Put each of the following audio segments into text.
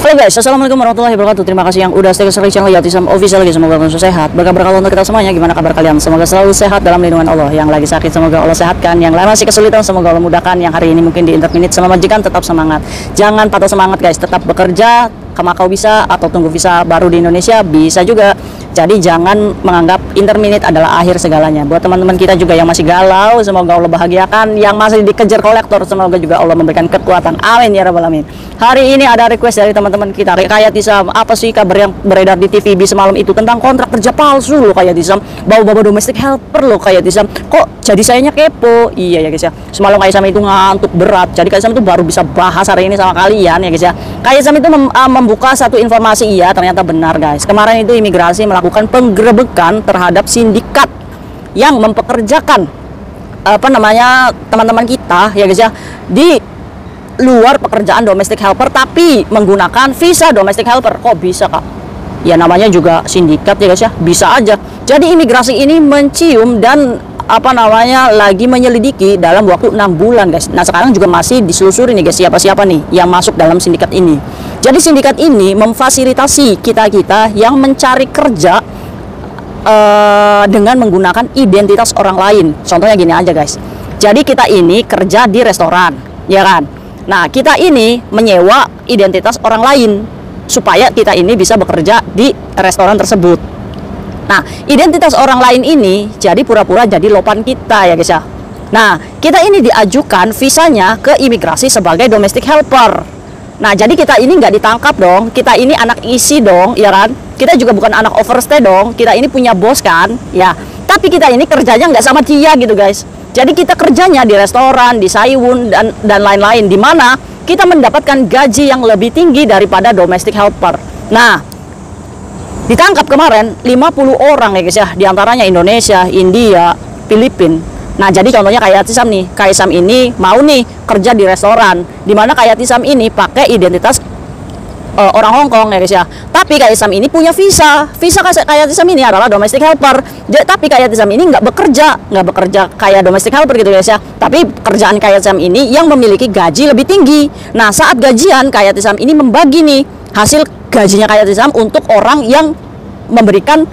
Halo guys, assalamualaikum warahmatullahi wabarakatuh. Terima kasih yang udah stay ke channel Yatisam Official lagi. Semoga kalian sehat. Berkabar untuk kita semuanya. Gimana kabar kalian? Semoga selalu sehat dalam lindungan Allah. Yang lagi sakit semoga Allah sehatkan. Yang lain masih kesulitan semoga Allah mudahkan. Yang hari ini mungkin di interminute selama majikan tetap semangat. Jangan patah semangat guys. Tetap bekerja. Kau bisa atau tunggu visa baru di Indonesia bisa juga. Jadi jangan menganggap interminute adalah akhir segalanya. Buat teman-teman kita juga yang masih galau, semoga Allah bahagiakan. Yang masih dikejar kolektor, semoga juga Allah memberikan kekuatan. Amin ya rabbal alamin. Hari ini ada request dari teman-teman kita. Kayak Tisam, apa sih kabar yang beredar di TVB semalam itu tentang kontrak kerja palsu loh kayak Tisam. Bawa-bawa domestic helper loh kayak Tisam. Kok jadi sayanya kepo? Iya ya guys ya. Semalam kayak Tisam itu ngantuk berat. Jadi kayak Tisam itu baru bisa bahas hari ini sama kalian ya guys ya. Kayak Tisam itu membuka satu informasi, iya ternyata benar guys. Kemarin itu imigrasi melakukan penggerebekan terhadap sindikat yang mempekerjakan teman-teman kita ya guys ya di luar pekerjaan domestic helper tapi menggunakan visa domestic helper. Kok bisa kak? Ya namanya juga sindikat ya guys ya, bisa aja. Jadi imigrasi ini mencium dan lagi menyelidiki dalam waktu 6 bulan guys. Nah sekarang juga masih diselusuri nih guys, siapa-siapa nih yang masuk dalam sindikat ini. Jadi sindikat ini memfasilitasi kita-kita yang mencari kerja dengan menggunakan identitas orang lain. Contohnya gini aja guys. Jadi kita ini kerja di restoran, ya kan? Nah kita ini menyewa identitas orang lain supaya kita ini bisa bekerja di restoran tersebut. Nah, identitas orang lain ini jadi pura-pura jadi lopan kita ya guys ya. Nah, kita ini diajukan visanya ke imigrasi sebagai domestic helper. Nah, jadi kita ini nggak ditangkap dong. Kita ini anak isi dong, ya kan? Kita juga bukan anak overstay dong. Kita ini punya bos kan, ya. Tapi kita ini kerjanya nggak sama dia gitu guys. Jadi kita kerjanya di restoran, di Saiwon dan lain-lain, di mana kita mendapatkan gaji yang lebih tinggi daripada domestic helper. Nah, ditangkap kemarin 50 orang ya guys ya, diantaranya Indonesia, India, Filipina. Nah jadi contohnya kayak Tisam nih, kayak Tisam ini mau nih kerja di restoran, dimana kayak Tisam ini pakai identitas orang Hong Kong ya guys ya. Tapi kayak Tisam ini punya visa kayak Tisam ini adalah domestic helper. Tapi kayak Tisam ini nggak bekerja kayak domestic helper gitu guys ya. Tapi kerjaan kayak Tisam ini yang memiliki gaji lebih tinggi. Nah saat gajian kayak Tisam ini membagi nih hasil gajinya kayak Tisam untuk orang yang memberikan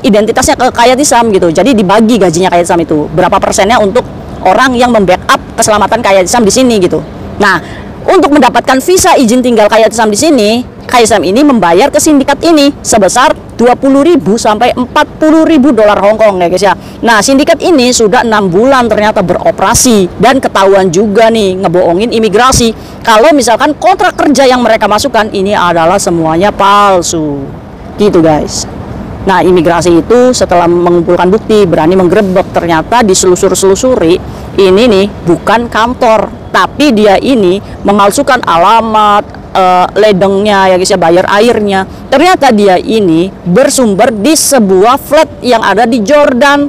identitasnya ke kayak Tisam gitu. Jadi dibagi gajinya kayak Tisam itu berapa persennya untuk orang yang membackup keselamatan kayak Tisam di sini gitu. Nah, untuk mendapatkan visa izin tinggal kayak Tisam di sini, kayak Tisam ini membayar ke sindikat ini sebesar 20.000 sampai 40.000 dolar Hong Kong ya guys ya. Nah, sindikat ini sudah 6 bulan ternyata beroperasi dan ketahuan juga nih ngebohongin imigrasi kalau misalkan kontrak kerja yang mereka masukkan ini adalah semuanya palsu. Gitu guys. Nah, imigrasi itu setelah mengumpulkan bukti berani menggerebek, ternyata diselusuri ini nih bukan kantor, tapi dia ini memalsukan alamat ledengnya ya guys ya, bayar airnya. Ternyata dia ini bersumber di sebuah flat yang ada di Jordan.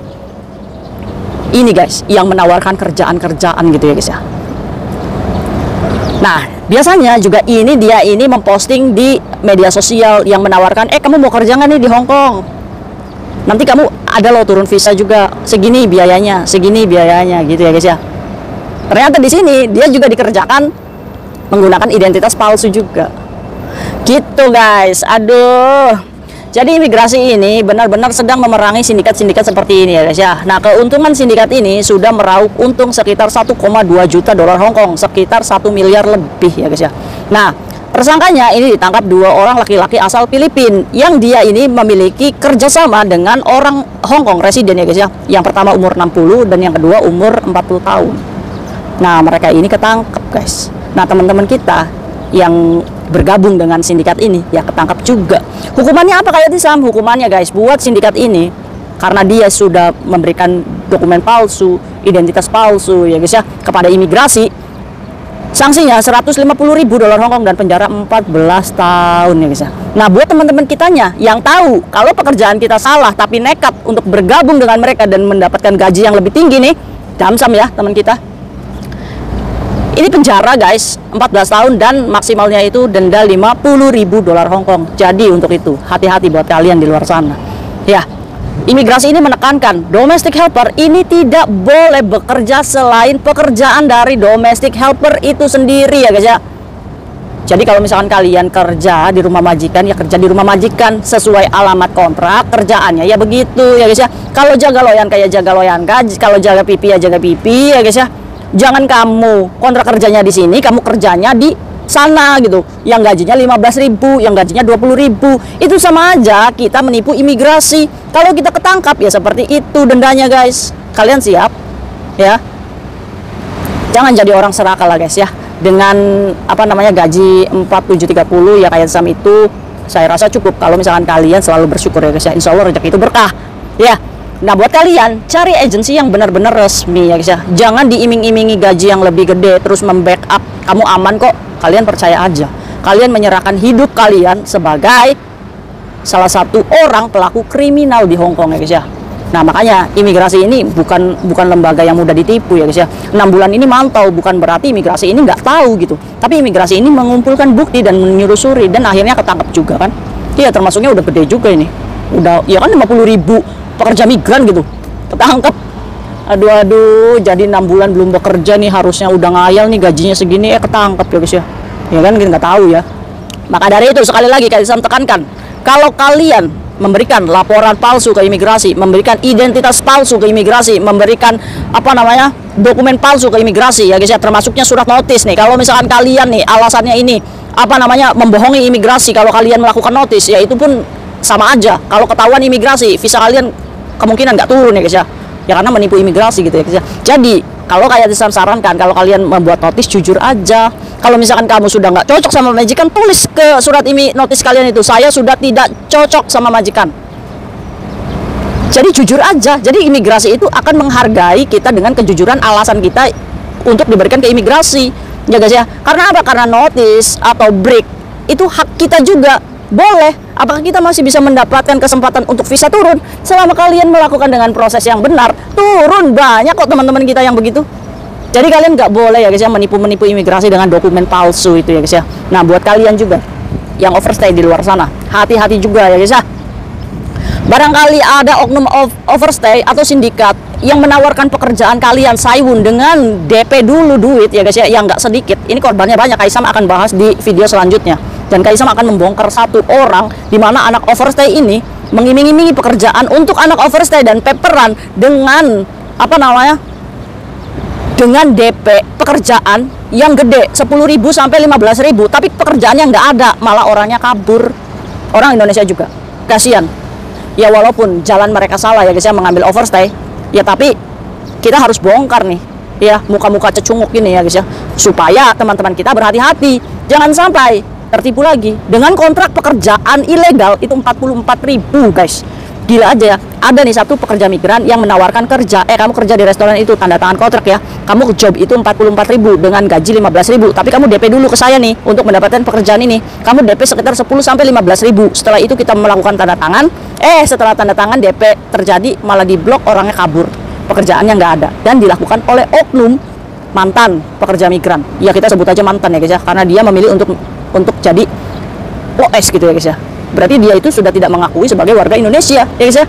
Ini guys yang menawarkan kerjaan-kerjaan gitu ya guys ya. Nah, biasanya juga dia ini memposting di media sosial yang menawarkan, kamu mau kerja nggak nih di Hong Kong? Nanti kamu ada loh turun visa juga, segini biayanya gitu ya guys ya. Ternyata di sini dia juga dikerjakan menggunakan identitas palsu juga. Gitu guys. Aduh. Jadi imigrasi ini benar-benar sedang memerangi sindikat-sindikat seperti ini ya guys ya. Nah, keuntungan sindikat ini sudah meraup untung sekitar 1,2 juta dolar Hong Kong, sekitar 1 miliar lebih ya guys ya. Nah, tersangkanya ini ditangkap 2 orang laki-laki asal Filipina yang dia ini memiliki kerjasama dengan orang Hong Kong residen ya guys ya. Yang pertama umur 60 dan yang kedua umur 40 tahun. Nah, mereka ini ketangkep guys. Nah, teman-teman kita yang bergabung dengan sindikat ini ya ketangkap juga. Hukumannya apa kayak Tisam? Hukumannya guys buat sindikat ini karena dia sudah memberikan dokumen palsu, identitas palsu ya guys ya kepada imigrasi. Sanksinya 150.000 dolar Hong Kong dan penjara 14 tahun ya guys ya. Nah, buat teman-teman kitanya yang tahu kalau pekerjaan kita salah tapi nekat untuk bergabung dengan mereka dan mendapatkan gaji yang lebih tinggi nih, damsam ya teman kita. Ini penjara guys 14 tahun dan maksimalnya itu denda 50.000 dolar Hong Kong. Jadi untuk itu hati-hati buat kalian di luar sana ya. Imigrasi ini menekankan domestic helper ini tidak boleh bekerja selain pekerjaan dari domestic helper itu sendiri ya guys ya. Jadi kalau misalkan kalian kerja di rumah majikan, ya kerja di rumah majikan sesuai alamat kontrak kerjaannya ya begitu ya guys ya. Kalau jaga loyan kayak jaga loyan gaji, kalau jaga pipi ya jaga pipi ya guys ya. Jangan kamu kontrak kerjanya di sini, kamu kerjanya di sana gitu. Yang gajinya 15.000, yang gajinya 20.000. Itu sama aja kita menipu imigrasi. Kalau kita ketangkap ya seperti itu dendanya guys. Kalian siap? Ya. Jangan jadi orang serakah lah guys ya. Dengan apa namanya gaji 4730 ya kayak Sam itu saya rasa cukup kalau misalkan kalian selalu bersyukur ya guys ya. Insya Allah rezeki itu berkah ya. Nah buat kalian cari agensi yang benar-benar resmi ya guys ya. Jangan diiming-imingi gaji yang lebih gede terus membackup kamu aman kok. Kalian percaya aja. Kalian menyerahkan hidup kalian sebagai salah satu orang pelaku kriminal di Hong Kong ya guys ya. Nah makanya imigrasi ini bukan lembaga yang mudah ditipu ya guys ya. 6 bulan ini mantau bukan berarti imigrasi ini nggak tahu gitu. Tapi imigrasi ini mengumpulkan bukti dan menyusuri dan akhirnya ketangkap juga kan. Iya termasuknya udah gede juga ini. Udah ya kan 50.000 pekerja migran gitu ketangkap. Aduh jadi 6 bulan belum bekerja nih harusnya udah ngayal nih gajinya segini ketangkap ya guys ya. Ya kan kita nggak tahu ya. Maka dari itu sekali lagi saya tekankan kalau kalian memberikan laporan palsu ke imigrasi, memberikan identitas palsu ke imigrasi, memberikan apa namanya dokumen palsu ke imigrasi ya guys ya, termasuknya surat notis nih. Kalau misalkan kalian nih alasannya ini apa namanya membohongi imigrasi kalau kalian melakukan notis, ya itu pun sama aja. Kalau ketahuan imigrasi, visa kalian kemungkinan nggak turun ya guys ya. Ya karena menipu imigrasi gitu ya guys ya. Jadi kalau kayak disarankan kalau kalian membuat notis jujur aja. Kalau misalkan kamu sudah nggak cocok sama majikan, tulis ke surat notis kalian itu saya sudah tidak cocok sama majikan. Jadi jujur aja. Jadi imigrasi itu akan menghargai kita dengan kejujuran alasan kita untuk diberikan ke imigrasi ya guys ya. Karena apa? Karena notis atau break itu hak kita juga. Boleh. Apakah kita masih bisa mendapatkan kesempatan untuk visa turun selama kalian melakukan dengan proses yang benar? Turun banyak kok teman-teman kita yang begitu. Jadi kalian nggak boleh ya guys ya menipu imigrasi dengan dokumen palsu itu ya guys ya. Nah buat kalian juga yang overstay di luar sana, hati-hati juga ya guys ya. Barangkali ada oknum overstay atau sindikat yang menawarkan pekerjaan kalian Saiwun dengan DP dulu duit ya guys ya, yang nggak sedikit. Ini korbannya banyak. Kaisam akan bahas di video selanjutnya. Dan Kaisam akan membongkar satu orang di mana anak overstay ini mengiming-imingi pekerjaan untuk anak overstay dan paperan dengan apa namanya? Dengan DP pekerjaan yang gede 10.000 sampai 15.000, tapi pekerjaannya nggak ada, malah orangnya kabur. Orang Indonesia juga kasihan ya, walaupun jalan mereka salah ya guys ya mengambil overstay ya, tapi kita harus bongkar nih ya muka-muka cecunguk ini ya guys ya, supaya teman-teman kita berhati-hati jangan sampai tertipu lagi dengan kontrak pekerjaan ilegal itu 44.000 guys. Gila aja ya, ada nih satu pekerja migran yang menawarkan kerja, kamu kerja di restoran itu, tanda tangan kontrak ya, kamu job itu 44.000 dengan gaji 15.000, tapi kamu DP dulu ke saya nih untuk mendapatkan pekerjaan ini, kamu DP sekitar 10 sampai 15.000. Setelah itu kita melakukan tanda tangan, setelah tanda tangan DP terjadi malah diblok, orangnya kabur, pekerjaannya nggak ada, dan dilakukan oleh oknum mantan pekerja migran. Ya kita sebut aja mantan ya guys ya, karena dia memilih untuk jadi OS gitu ya guys ya. Berarti dia itu sudah tidak mengakui sebagai warga Indonesia ya guys ya.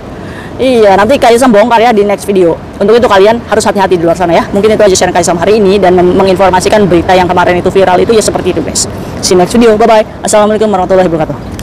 Iya, nanti Kaisam bongkar ya di next video. Untuk itu kalian harus hati-hati di luar sana ya. Mungkin itu aja sharing Kaisam hari ini, dan menginformasikan berita yang kemarin itu viral itu ya seperti itu guys. See you next video, bye bye. Assalamualaikum warahmatullahi wabarakatuh.